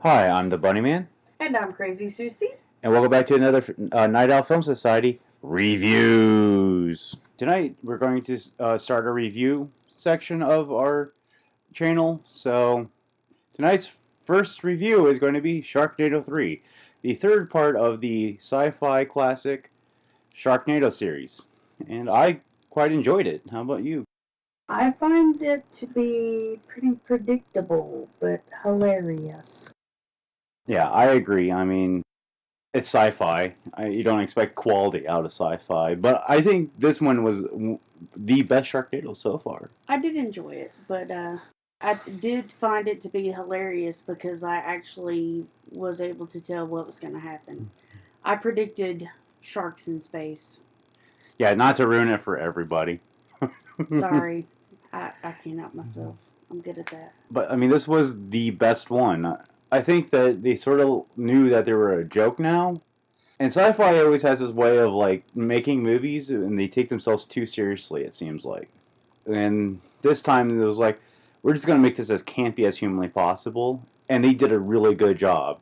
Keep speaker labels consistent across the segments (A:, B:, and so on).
A: Hi, I'm the Bunny Man,
B: And I'm Crazy Susie.
A: and welcome back to another Night Owl Film Society reviews. Tonight we're going to start a review section of our channel. So tonight's first review is going to be Sharknado 3, the third part of the sci-fi classic Sharknado series, and I quite enjoyed it. How about you?
B: I find it to be pretty predictable, but hilarious.
A: Yeah, I agree. I mean, it's sci-fi. You don't expect quality out of sci-fi, but I think this one was the best Sharknado so far.
B: I did enjoy it, but I did find it to be hilarious because I actually was able to tell what was going to happen. I predicted sharks in space.
A: Yeah, not to ruin it for everybody.
B: Sorry, I can't help myself. I'm good at that.
A: But I mean, this was the best one. I think that they sort of knew that they were a joke now. And sci-fi always has this way of like making movies, and they take themselves too seriously. It seems like, and this time it was like, we're just gonna make this as campy as humanly possible, and they did a really good job.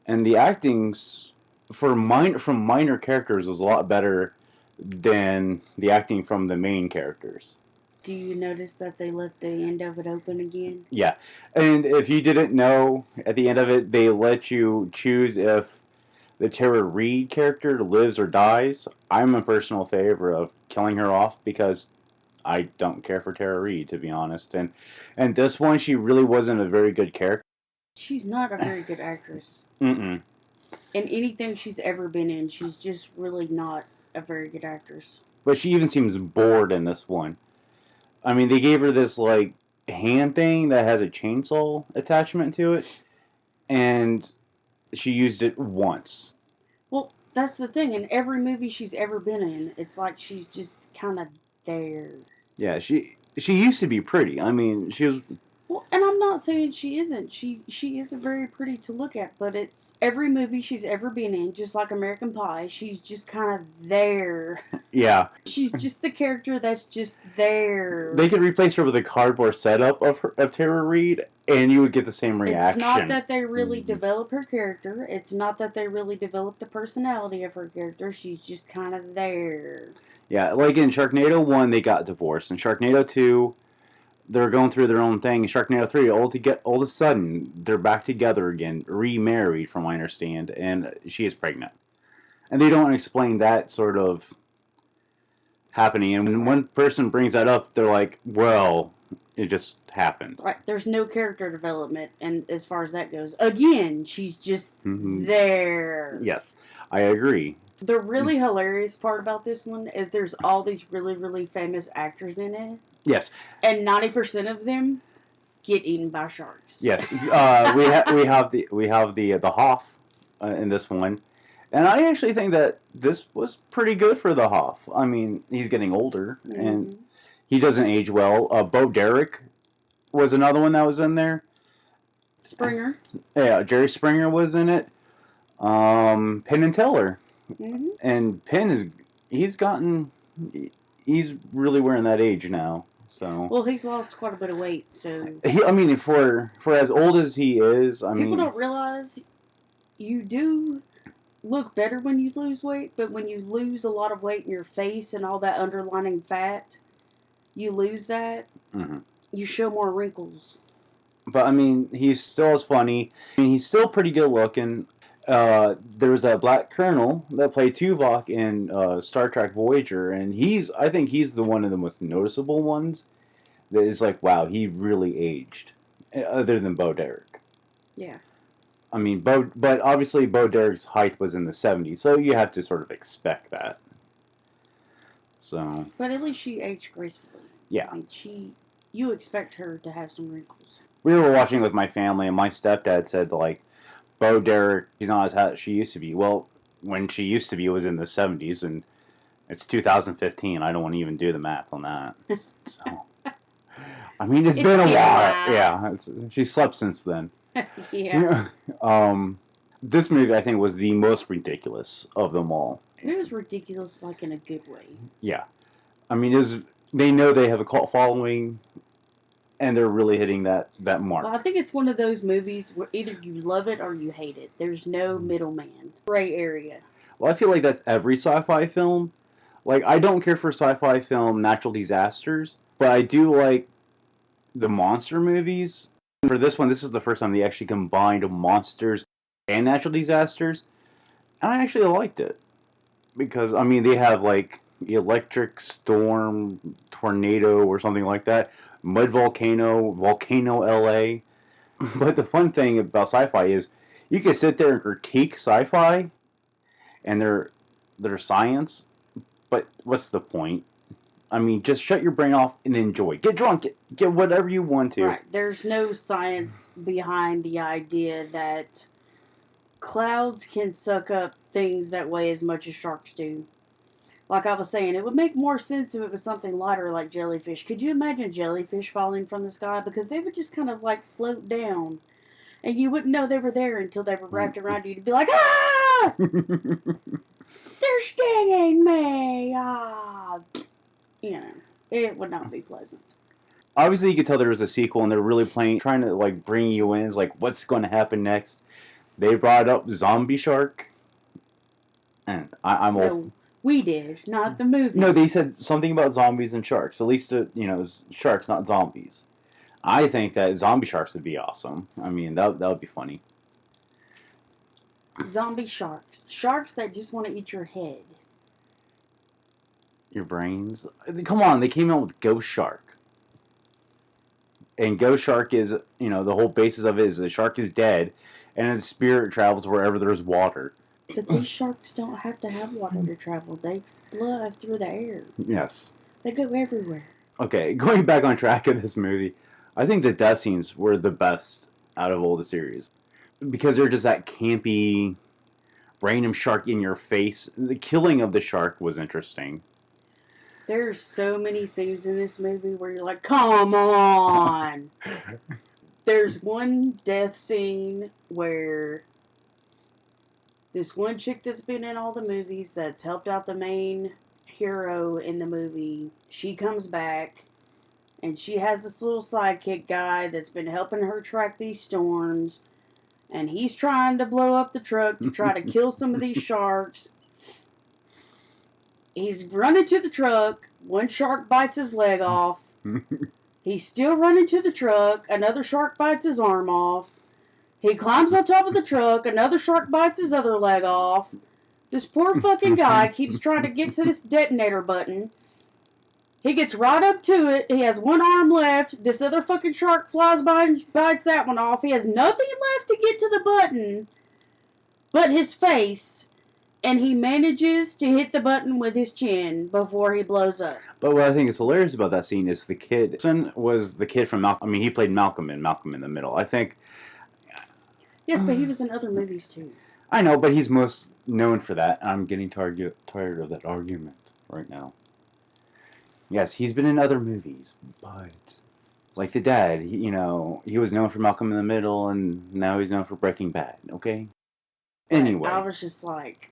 A: And the acting's from minor characters was a lot better than the acting from the main characters.
B: Do you notice that they left the end of it open again?
A: Yeah, and if you didn't know, at the end of it, they let you choose if the Tara Reid character lives or dies. I'm a personal favor of killing her off because I don't care for Tara Reid, to be honest. And this one, she really wasn't a very good character.
B: She's not a very good actress.
A: Mm-mm.
B: In anything she's ever been in, she's just really not a very good actress.
A: But she even seems bored in this one. I mean, they gave her this like hand thing that has a chainsaw attachment to it, and she used it once.
B: Well, that's the thing. In every movie she's ever been in, it's like she's just kind of there.
A: Yeah, she used to be pretty. I mean, she was.
B: Well, and I'm not saying she isn't. She is very pretty to look at, but it's every movie she's ever been in, just like American Pie. She's just kind of there.
A: Yeah,
B: She's just the character that's just there.
A: they could replace her with a cardboard setup of Tara Reid, and you would get the same reaction.
B: It's not that they really develop her character. It's not that they really develop the personality of her character. She's just kind of there.
A: Yeah, like in Sharknado 1, they got divorced. In Sharknado 2, they're going through their own thing. In Sharknado 3, all of a sudden, they're back together again, remarried, from what I understand, and she is pregnant. And they don't explain that sort of happening. And when one person brings that up, they're like, well, it just happened.
B: Right. There's no character development, and as far as that goes, again, she's just there.
A: Yes, I agree.
B: The really hilarious part about this one is there's all these really, really famous actors in it.
A: Yes.
B: And 90% of them get eaten by sharks.
A: Yes. We have the Hoff in this one, and I actually think that this was pretty good for the Hoff. I mean, he's getting older, and he doesn't age well. Bo Derek was another one that was in there.
B: Springer.
A: Yeah, Jerry Springer was in it. Penn and Teller.
B: Mm-hmm.
A: And Penn he's really wearing that age now. So
B: well, he's lost quite a bit of weight. So
A: I mean, for as old as he is,
B: people don't realize you do look better when you lose weight, but when you lose a lot of weight in your face and all that underlining fat, you lose that.
A: Mm-hmm.
B: You show more wrinkles.
A: But I mean, he's still as funny. I mean, he's still pretty good looking. There was a black colonel that played Tuvok in Star Trek Voyager, and I think he's the one of the most noticeable ones. That is like, wow, he really aged, other than Bo Derek.
B: Yeah.
A: I mean, but obviously Bo Derek's height was in the 70s, so you have to sort of expect that. So.
B: But at least she aged gracefully.
A: Yeah.
B: I mean, you expect her to have some wrinkles.
A: We were watching with my family, and my stepdad said, like, Bo Derek, she's not as hot as she used to be. Well, when she used to be, it was in the 70s, and it's 2015. I don't want to even do the math on that. So, I mean, it's been a while. Yeah, she slept since then.
B: Yeah.
A: This movie, I think, was the most ridiculous of them all.
B: It was ridiculous, like, in a good way.
A: Yeah. I mean, they know they have a cult following. and they're really hitting that mark.
B: Well, I think it's one of those movies where either you love it or you hate it. There's no middleman, gray area.
A: Well, I feel like that's every sci-fi film. Like, I don't care for sci-fi film natural disasters, but I do like the monster movies. For this one, this is the first time they actually combined monsters and natural disasters, and I actually liked it. Because, I mean, they have, like, electric storm, tornado, or something like that, mud volcano, volcano LA. But the fun thing about sci-fi is you can sit there and critique sci-fi and their science, but what's the point? I mean, just shut your brain off and enjoy. Get drunk, get whatever you want to.
B: Right. There's no science behind the idea that clouds can suck up things that weigh as much as sharks do. Like I was saying, it would make more sense if it was something lighter like jellyfish. Could you imagine jellyfish falling from the sky? Because they would just kind of like float down. And you wouldn't know they were there until they were wrapped around you to be like, ah! They're stinging me! Ah! You know, it would not be pleasant.
A: Obviously, you could tell there was a sequel, and they're really trying to like bring you in. It's like, what's going to happen next? They brought up Zombie Shark, and I'm all.
B: No, we did, not the movie.
A: No, they said something about zombies and sharks. At least, sharks, not zombies. I think that zombie sharks would be awesome. I mean, that would be funny.
B: Zombie sharks. Sharks that just want to eat your head.
A: Your brains? Come on, they came out with Ghost Shark. And Ghost Shark is, the whole basis of it is the shark is dead, and its spirit travels wherever there's water.
B: But these sharks don't have to have water to travel. They fly through the air.
A: Yes.
B: They go everywhere.
A: Okay, going back on track of this movie, I think the death scenes were the best out of all the series. Because they're just that campy, random shark in your face. The killing of the shark was interesting.
B: There's so many scenes in this movie where you're like, come on! There's one death scene where this one chick that's been in all the movies that's helped out the main hero in the movie, she comes back and she has this little sidekick guy that's been helping her track these storms, and he's trying to blow up the truck to try to kill some of these sharks. He's running to the truck. One shark bites his leg off. He's still running to the truck. Another shark bites his arm off. He climbs on top of the truck. Another shark bites his other leg off. This poor fucking guy keeps trying to get to this detonator button. He gets right up to it. He has one arm left. This other fucking shark flies by and bites that one off. He has nothing left to get to the button but his face. And he manages to hit the button with his chin before he blows up.
A: But what I think is hilarious about that scene is the kid. Was the kid from Malcolm. I mean, he played Malcolm in the Middle. I think.
B: Yes, but he was in other movies too.
A: I know, but he's most known for that. I'm getting tired of that argument right now. Yes, he's been in other movies, but it's like the dad. He was known for Malcolm in the Middle, and now he's known for Breaking Bad. Okay. Anyway,
B: I was just like,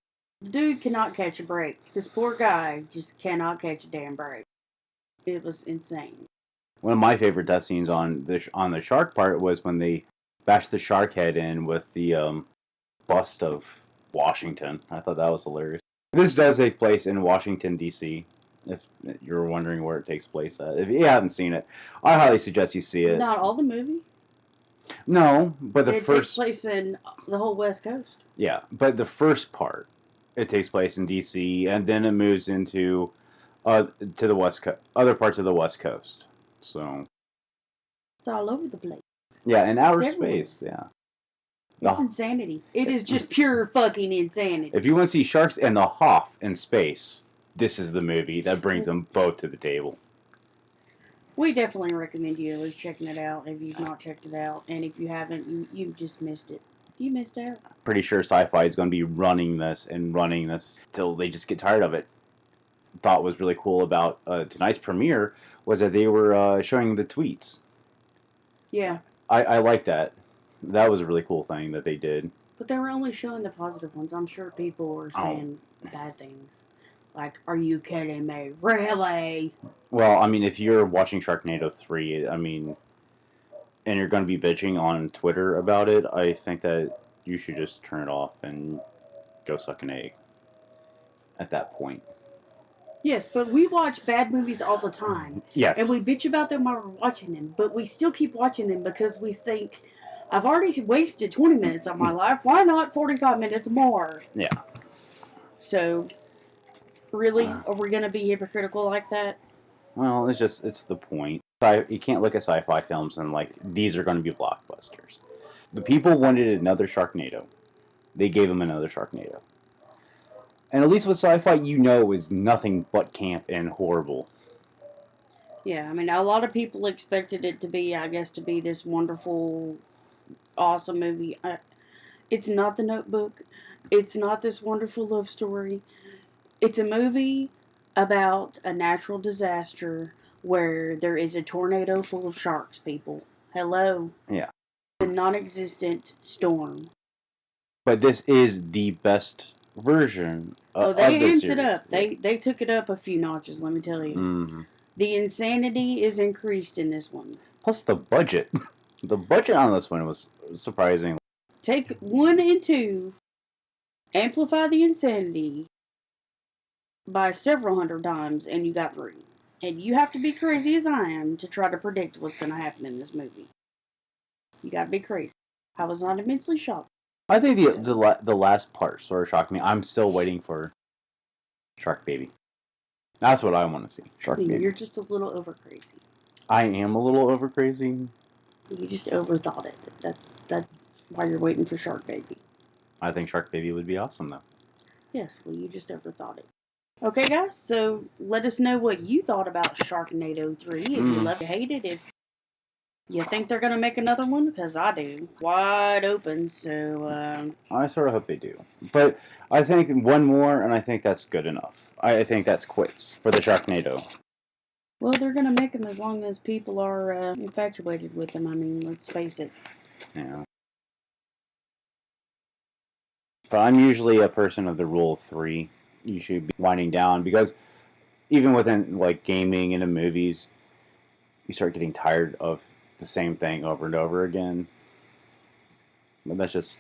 B: dude cannot catch a break. This poor guy just cannot catch a damn break. It was insane.
A: One of my favorite death scenes on the shark part was when they bashed the shark head in with the bust of Washington. I thought that was hilarious. This does take place in Washington, D.C., if you're wondering where it takes place at. If you haven't seen it, I highly suggest you see it.
B: Not all the movie?
A: No, but it
B: takes place in the whole West Coast.
A: Yeah, but the first part, it takes place in D.C., and then it moves into to the West Coast, other parts of the West Coast. So
B: it's all over the place.
A: Yeah, in outer space. Yeah,
B: it's insanity. It is just pure fucking insanity.
A: If you want to see sharks and the Hoff in space, this is the movie that brings them both to the table.
B: We definitely recommend you at least checking it out if you've not checked it out. And if you haven't, you just missed it. You missed out.
A: Pretty sure Sci-Fi is going to be running this till they just get tired of it. Thought was really cool about tonight's premiere was that they were showing the tweets.
B: Yeah.
A: I like that. That was a really cool thing that they did.
B: But they were only showing the positive ones. I'm sure people were saying bad things. Like, are you kidding me? Really?
A: Well, I mean, if you're watching Sharknado 3, I mean, and you're going to be bitching on Twitter about it, I think that you should just turn it off and go suck an egg at that point.
B: Yes, but we watch bad movies all the time.
A: Yes.
B: And we bitch about them while we're watching them, but we still keep watching them because we think, I've already wasted 20 minutes of my life. Why not 45 minutes more?
A: Yeah.
B: So, really? Are we going to be hypocritical like that?
A: Well, it's the point. You can't look at sci-fi films and like, these are going to be blockbusters. The people wanted another Sharknado. They gave them another Sharknado. And at least with sci-fi, is nothing but camp and horrible.
B: Yeah, I mean, a lot of people expected it to be, I guess, to be this wonderful, awesome movie. It's not The Notebook. It's not this wonderful love story. It's a movie about a natural disaster where there is a tornado full of sharks, people. Hello.
A: Yeah.
B: A non-existent storm.
A: But this is the best version of
B: they
A: the
B: amped
A: series.
B: it up. They took it up a few notches, let me tell you.
A: Mm-hmm.
B: The insanity is increased in this one.
A: Plus the budget. The budget on this one was surprising.
B: Take 1 and 2, amplify the insanity by several hundred times, and you got 3. And you have to be crazy as I am to try to predict what's going to happen in this movie. You got to be crazy. I was not immensely shocked.
A: I think the last part sort of shocked me. I'm still waiting for Shark Baby. That's what I want to see. Shark Baby.
B: You're just a little over crazy.
A: I am a little over crazy.
B: You just overthought it. That's why you're waiting for Shark Baby.
A: I think Shark Baby would be awesome, though.
B: Yes, well, you just overthought it. Okay, guys, so let us know what you thought about Sharknado 3. If you love it, hate it, if you think they're going to make another one, because I do. Wide open, so...
A: I sort of hope they do. But I think one more, and I think that's good enough. I think that's quits for the Sharknado.
B: Well, they're going to make them as long as people are infatuated with them. I mean, let's face it.
A: Yeah. But I'm usually a person of the rule of 3. You should be winding down, because even within like gaming and in movies, you start getting tired of the same thing over and over again. But that's just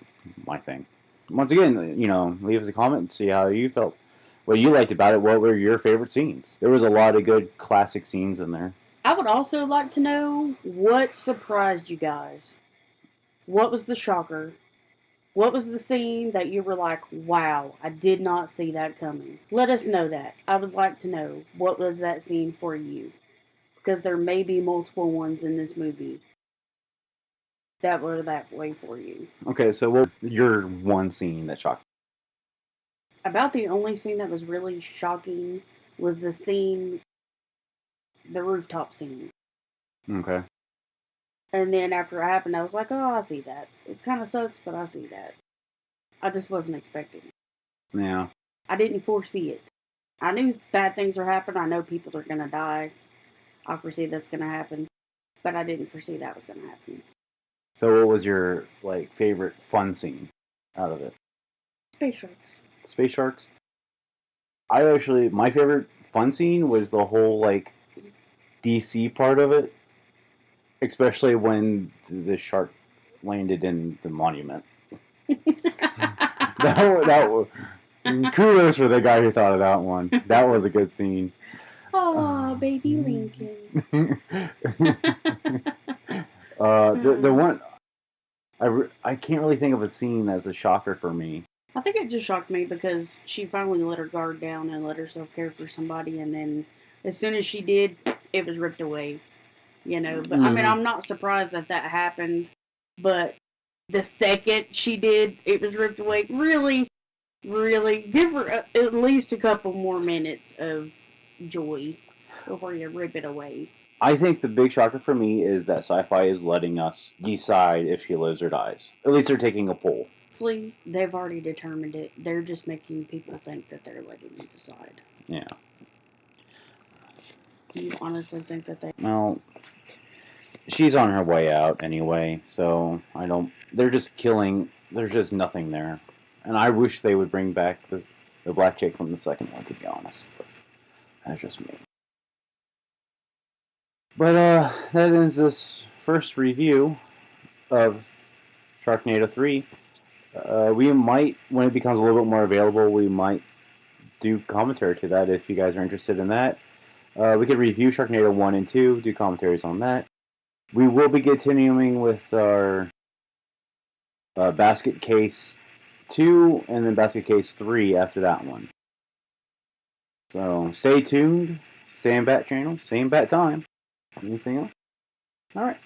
A: my thing. Once again, leave us a comment and see how you felt. What you liked about it. What were your favorite scenes? There was a lot of good classic scenes in there.
B: I would also like to know what surprised you guys. What was the shocker? What was the scene that you were like, wow, I did not see that coming? Let us know that. I would like to know what was that scene for you. Because there may be multiple ones in this movie that were that way for you.
A: Okay, so what your one scene that shocked you?
B: About the only scene that was really shocking was the rooftop scene.
A: Okay.
B: And then after it happened, I was like, oh, I see that. It kind of sucks, but I see that. I just wasn't expecting it.
A: Yeah.
B: I didn't foresee it. I knew bad things are happening. I know people are going to die. I foresee that's going to happen. But I didn't foresee that was going to happen.
A: So what was your favorite fun scene out of it?
B: Space sharks.
A: Space sharks? My favorite fun scene was the whole DC part of it. Especially when the shark landed in the monument. that kudos for the guy who thought of that one. That was a good scene.
B: Oh, baby Lincoln.
A: The one I can't really think of a scene as a shocker for me.
B: I think it just shocked me because she finally let her guard down and let herself care for somebody, and then as soon as she did, it was ripped away. But I mean, I'm not surprised that happened, but the second she did, it was ripped away. Really, really, give her at least a couple more minutes of joy before you rip it away.
A: I think the big shocker for me is that sci-fi is letting us decide if she lives or dies. At least they're taking a poll.
B: Honestly, they've already determined it. They're just making people think that they're letting them decide.
A: Yeah.
B: You honestly think that they...
A: Well, she's on her way out anyway, so they're just killing, there's just nothing there. And I wish they would bring back the black chick from the second one, to be honest. But that's just me. But that ends this first review of Sharknado 3. We might, when it becomes a little bit more available, we might do commentary to that if you guys are interested in that. We could review Sharknado 1 and 2, do commentaries on that. We will be continuing with our Basket Case 2 and then Basket Case 3 after that one. So stay tuned. Same bat channel, same bat time. Anything else? Alright.